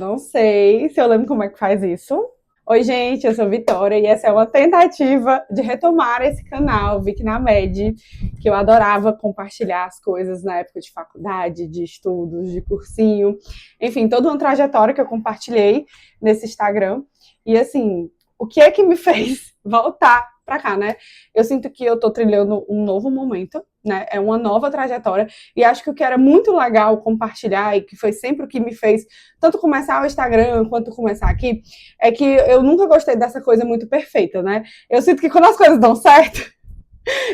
não sei se eu lembro como é que faz isso. Oi, gente, eu sou Vitória e essa é uma tentativa de retomar esse canal, Vic na Med, que eu adorava compartilhar as coisas na época de faculdade, de estudos, de cursinho, enfim, toda uma trajetória que eu compartilhei nesse Instagram. E assim, o que é que me fez voltar pra cá, né? Eu sinto que eu tô trilhando um novo momento, né? É uma nova trajetória e acho que o que era muito legal compartilhar e que foi sempre o que me fez tanto começar o Instagram quanto começar aqui, é que eu nunca gostei dessa coisa muito perfeita, né? Eu sinto que quando as coisas dão certo,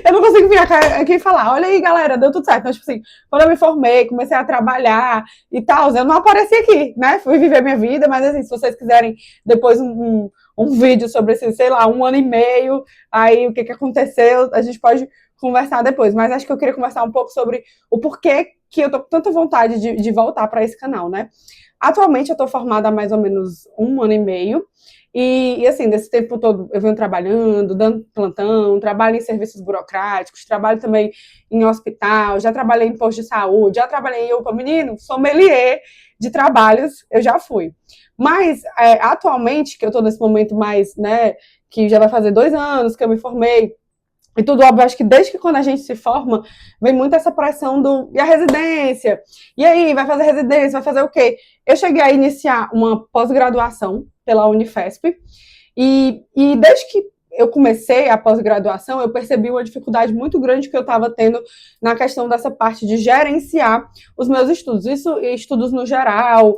eu não consigo vir aqui e falar, olha aí, galera, deu tudo certo. Então, tipo assim, quando eu me formei, comecei a trabalhar e tal, eu não apareci aqui, né? Fui viver minha vida, mas assim, se vocês quiserem depois um vídeo sobre esse, sei lá, 1 ano e meio, aí o que aconteceu, a gente pode conversar depois. Mas acho que eu queria conversar um pouco sobre o porquê que eu tô com tanta vontade de voltar para esse canal, né? Atualmente eu tô formada há mais ou menos 1 ano e meio, e assim, nesse tempo todo eu venho trabalhando, dando plantão, trabalho em serviços burocráticos, trabalho também em hospital, já trabalhei em posto de saúde, já trabalhei menino, sommelier de trabalhos, eu já fui. Mas, atualmente, que eu tô nesse momento mais, né, que já vai fazer 2 anos que eu me formei, e tudo óbvio, acho que desde que quando a gente se forma, vem muito essa pressão e a residência? E aí, vai fazer residência, vai fazer o quê? Eu cheguei a iniciar uma pós-graduação pela Unifesp, e desde que eu comecei a pós-graduação, eu percebi uma dificuldade muito grande que eu estava tendo na questão dessa parte de gerenciar os meus estudos, isso estudos no geral,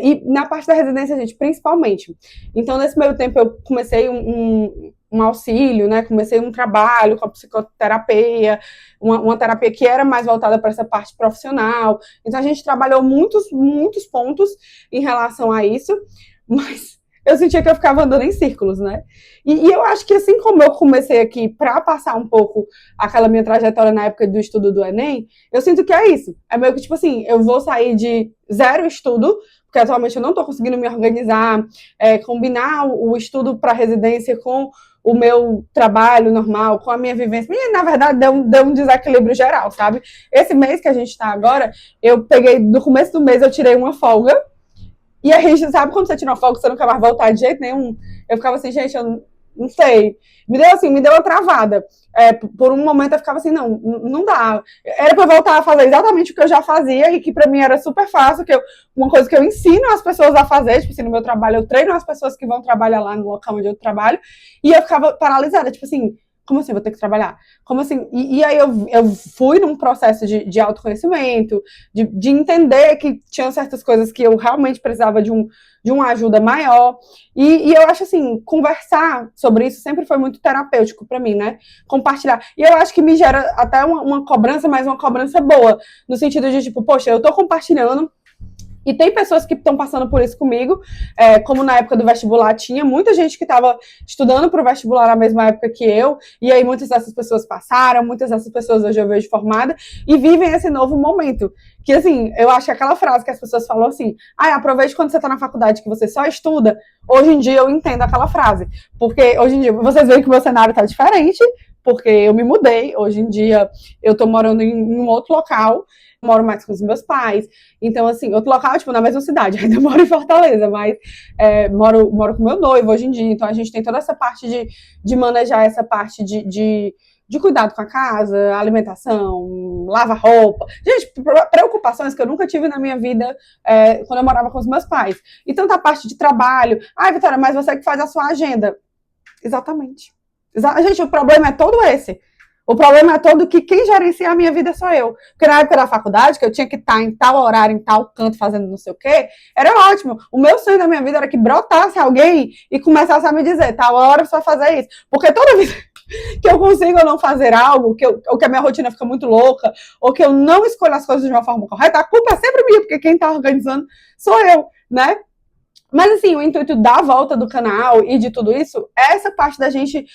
e na parte da residência, gente, principalmente. Então, nesse meio tempo, eu comecei um auxílio, né? Comecei um trabalho com a psicoterapia, uma terapia que era mais voltada para essa parte profissional. Então, a gente trabalhou muitos pontos em relação a isso, mas eu sentia que eu ficava andando em círculos, né? E eu acho que assim como eu comecei aqui para passar um pouco aquela minha trajetória na época do estudo do Enem, eu sinto que é isso. É meio que, tipo assim, eu vou sair de zero estudo, porque atualmente eu não estou conseguindo me organizar, combinar o estudo para residência com o meu trabalho normal, com a minha vivência. E, na verdade, deu um desequilíbrio geral, sabe? Esse mês que a gente está agora, eu peguei, no começo do mês, eu tirei uma folga. E a gente, sabe quando você tira uma folga, você não quer mais voltar de jeito nenhum? Eu ficava assim, gente, eu não sei. Me deu uma travada. Por um momento eu ficava assim, não dá. Era pra eu voltar a fazer exatamente o que eu já fazia e que pra mim era super fácil, uma coisa que eu ensino as pessoas a fazer, tipo assim, no meu trabalho eu treino as pessoas que vão trabalhar lá no local onde eu trabalho, e eu ficava paralisada, tipo assim, como assim eu vou ter que trabalhar? Como assim? E aí eu fui num processo de autoconhecimento, de entender que tinham certas coisas que eu realmente precisava de uma ajuda maior. E eu acho assim, conversar sobre isso sempre foi muito terapêutico para mim, né? Compartilhar. E eu acho que me gera até uma cobrança, mas uma cobrança boa, no sentido de, tipo, poxa, eu tô compartilhando. E tem pessoas que estão passando por isso comigo, como na época do vestibular tinha muita gente que estava estudando para o vestibular na mesma época que eu, e aí muitas dessas pessoas passaram, muitas dessas pessoas hoje eu vejo formada, e vivem esse novo momento. Que assim, eu acho que aquela frase que as pessoas falam assim, aproveite quando você está na faculdade que você só estuda, hoje em dia eu entendo aquela frase, porque hoje em dia vocês veem que o meu cenário está diferente, porque eu me mudei, hoje em dia eu estou morando em um outro local, moro mais com os meus pais, então assim, outro local, tipo, na mesma cidade, ainda moro em Fortaleza, mas moro com meu noivo hoje em dia, então a gente tem toda essa parte de manejar essa parte de cuidado com a casa, alimentação, lavar roupa, gente, preocupações que eu nunca tive na minha vida quando eu morava com os meus pais, e tanta parte de trabalho, Vitória, mas você que faz a sua agenda, exatamente, gente, o problema é todo esse. O problema é todo que quem gerencia a minha vida sou eu. Porque na época da faculdade, que eu tinha que estar em tal horário, em tal canto, fazendo não sei o quê, era ótimo. O meu sonho da minha vida era que brotasse alguém e começasse a me dizer, tal hora você vai fazer isso. Porque toda vez que eu consigo não fazer algo, ou que a minha rotina fica muito louca, ou que eu não escolho as coisas de uma forma correta, a culpa é sempre minha, porque quem está organizando sou eu, né? Mas, assim, o intuito da volta do canal e de tudo isso é essa parte da gente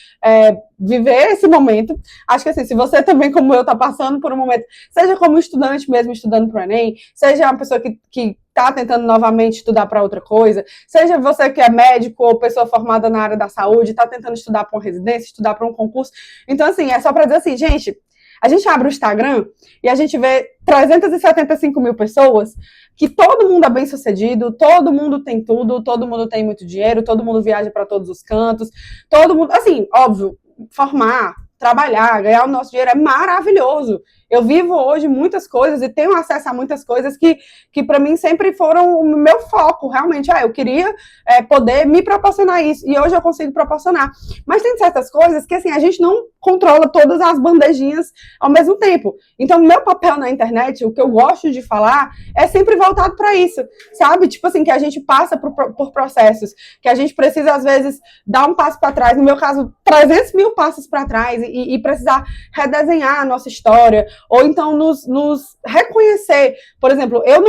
viver esse momento. Acho que, assim, se você também, como eu, tá passando por um momento, seja como estudante mesmo, estudando para o Enem, seja uma pessoa que tá tentando novamente estudar para outra coisa, seja você que é médico ou pessoa formada na área da saúde, tá tentando estudar para uma residência, estudar para um concurso. Então, assim, é só para dizer assim, gente, a gente abre o Instagram e a gente vê 375 mil pessoas que todo mundo é bem-sucedido, todo mundo tem tudo, todo mundo tem muito dinheiro, todo mundo viaja para todos os cantos, todo mundo, assim, óbvio, formar, trabalhar, ganhar o nosso dinheiro é maravilhoso. Eu vivo hoje muitas coisas e tenho acesso a muitas coisas que para mim sempre foram o meu foco, realmente. Eu queria poder me proporcionar isso e hoje eu consigo proporcionar. Mas tem certas coisas que, assim, a gente não controla todas as bandejinhas ao mesmo tempo. Então, o meu papel na internet, o que eu gosto de falar, é sempre voltado para isso, sabe? Tipo assim, que a gente passa por processos, que a gente precisa, às vezes, dar um passo para trás. No meu caso, 300 mil passos para trás e precisar redesenhar a nossa história, ou então nos reconhecer. Por exemplo, eu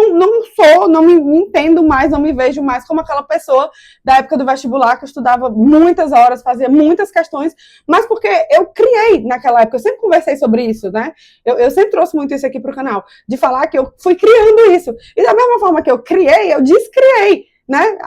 não me entendo mais, não me vejo mais como aquela pessoa da época do vestibular que eu estudava muitas horas, fazia muitas questões, mas porque eu criei naquela época, eu sempre conversei sobre isso, né? Eu sempre trouxe muito isso aqui para o canal, de falar que eu fui criando isso. E da mesma forma que eu criei, eu descriei, né?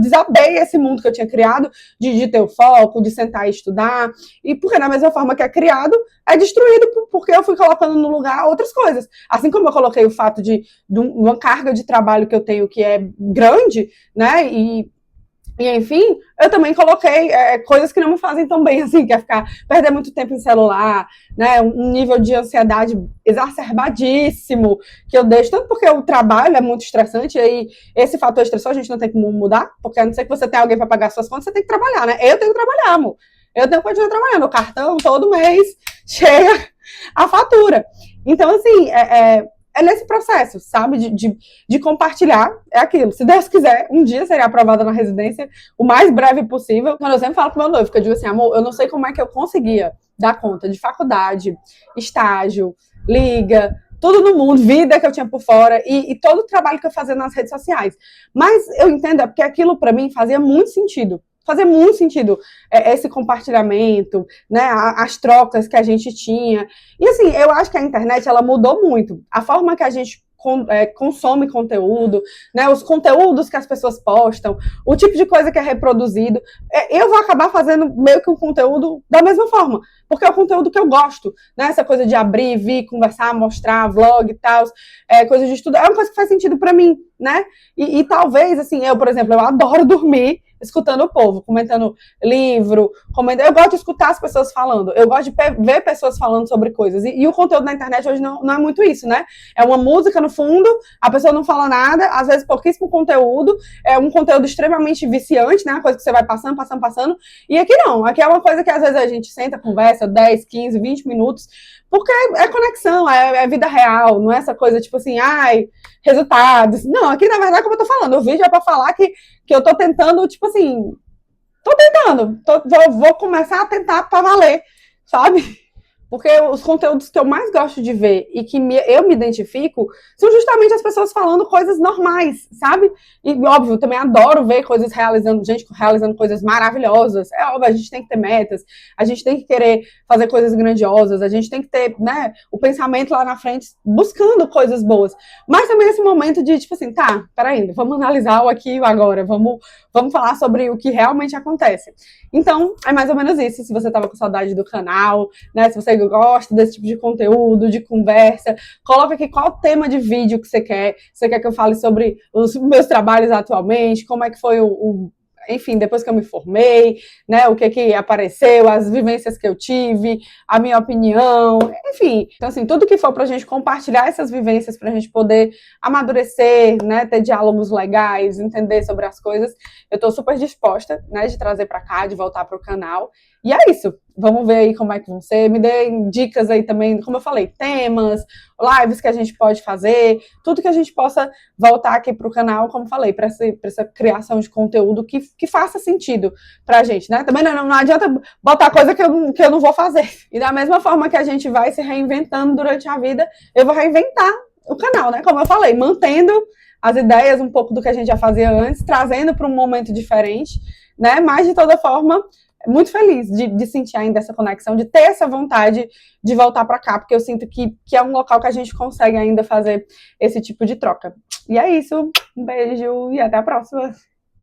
Desabei esse mundo que eu tinha criado de ter o foco, de sentar e estudar, e porque da mesma forma que é criado, é destruído porque eu fui colocando no lugar outras coisas. Assim como eu coloquei o fato de uma carga de trabalho que eu tenho que é grande, né? E enfim, eu também coloquei coisas que não me fazem tão bem assim, que é perder muito tempo em celular, né? Um nível de ansiedade exacerbadíssimo que eu deixo, tanto porque o trabalho é muito estressante, e aí esse fator estressor a gente não tem como mudar, porque a não ser que você tenha alguém para pagar suas contas, você tem que trabalhar, né? Eu tenho que trabalhar, amor. Eu tenho que continuar trabalhando. O cartão, todo mês, chega a fatura. Então, assim, é nesse processo, sabe, de compartilhar, é aquilo. Se Deus quiser, um dia seria aprovada na residência o mais breve possível. Quando eu sempre falo pro meu noivo, que eu digo assim, amor, eu não sei como é que eu conseguia dar conta de faculdade, estágio, liga, tudo no mundo, vida que eu tinha por fora e todo o trabalho que eu fazia nas redes sociais. Mas eu entendo, porque aquilo para mim fazia muito sentido. Fazia muito sentido esse compartilhamento, né, as trocas que a gente tinha. E assim, eu acho que a internet ela mudou muito. A forma que a gente consome conteúdo, né, os conteúdos que as pessoas postam, o tipo de coisa que é reproduzido. Eu vou acabar fazendo meio que um conteúdo da mesma forma, porque é o conteúdo que eu gosto, né? Essa coisa de abrir, vir, conversar, mostrar, vlog e tal, coisa de estudo, é uma coisa que faz sentido para mim, né? E talvez, assim, eu, por exemplo, eu adoro dormir escutando o povo, comentando livro, eu gosto de escutar as pessoas falando, eu gosto de ver pessoas falando sobre coisas, e o conteúdo na internet hoje não é muito isso, né? É uma música no fundo, a pessoa não fala nada, às vezes pouquíssimo conteúdo, é um conteúdo extremamente viciante, né? Uma coisa que você vai passando, e aqui não, aqui é uma coisa que às vezes a gente senta, conversa 10, 15, 20 minutos, porque é conexão, é vida real, não é essa coisa tipo assim, ai, resultados. Não, aqui na verdade, como eu tô falando, o vídeo é pra falar que eu tô tentando, tipo assim, vou começar a tentar pra valer, sabe? Porque os conteúdos que eu mais gosto de ver e que eu me identifico são justamente as pessoas falando coisas normais, sabe? E, óbvio, também adoro ver gente realizando coisas maravilhosas. É óbvio, a gente tem que ter metas, a gente tem que querer fazer coisas grandiosas, a gente tem que ter, né, o pensamento lá na frente buscando coisas boas. Mas também esse momento de, tipo assim, tá, peraí, vamos analisar o aqui e o agora, vamos falar sobre o que realmente acontece. Então, é mais ou menos isso. Se você tava com saudade do canal, né, se você gosta desse tipo de conteúdo, de conversa, coloca aqui qual tema de vídeo que você quer. Você quer que eu fale sobre os meus trabalhos atualmente, como é que foi enfim, depois que eu me formei, né, o que apareceu, as vivências que eu tive, a minha opinião, enfim. Então, assim, tudo que for pra gente compartilhar essas vivências, pra gente poder amadurecer, né, ter diálogos legais, entender sobre as coisas, eu tô super disposta, né, de trazer pra cá, de voltar pro canal. E é isso. Vamos ver aí como é que vão ser. Me deem dicas aí também, como eu falei, temas, lives que a gente pode fazer, tudo que a gente possa voltar aqui para o canal, como falei, para essa criação de conteúdo que faça sentido para a gente, né? Também não adianta botar coisa que eu não vou fazer. E da mesma forma que a gente vai se reinventando durante a vida, eu vou reinventar o canal, né? Como eu falei, mantendo as ideias um pouco do que a gente já fazia antes, trazendo para um momento diferente, né? Mas, de toda forma, muito feliz de sentir ainda essa conexão, de ter essa vontade de voltar para cá, porque eu sinto que é um local que a gente consegue ainda fazer esse tipo de troca. E é isso, um beijo e até a próxima!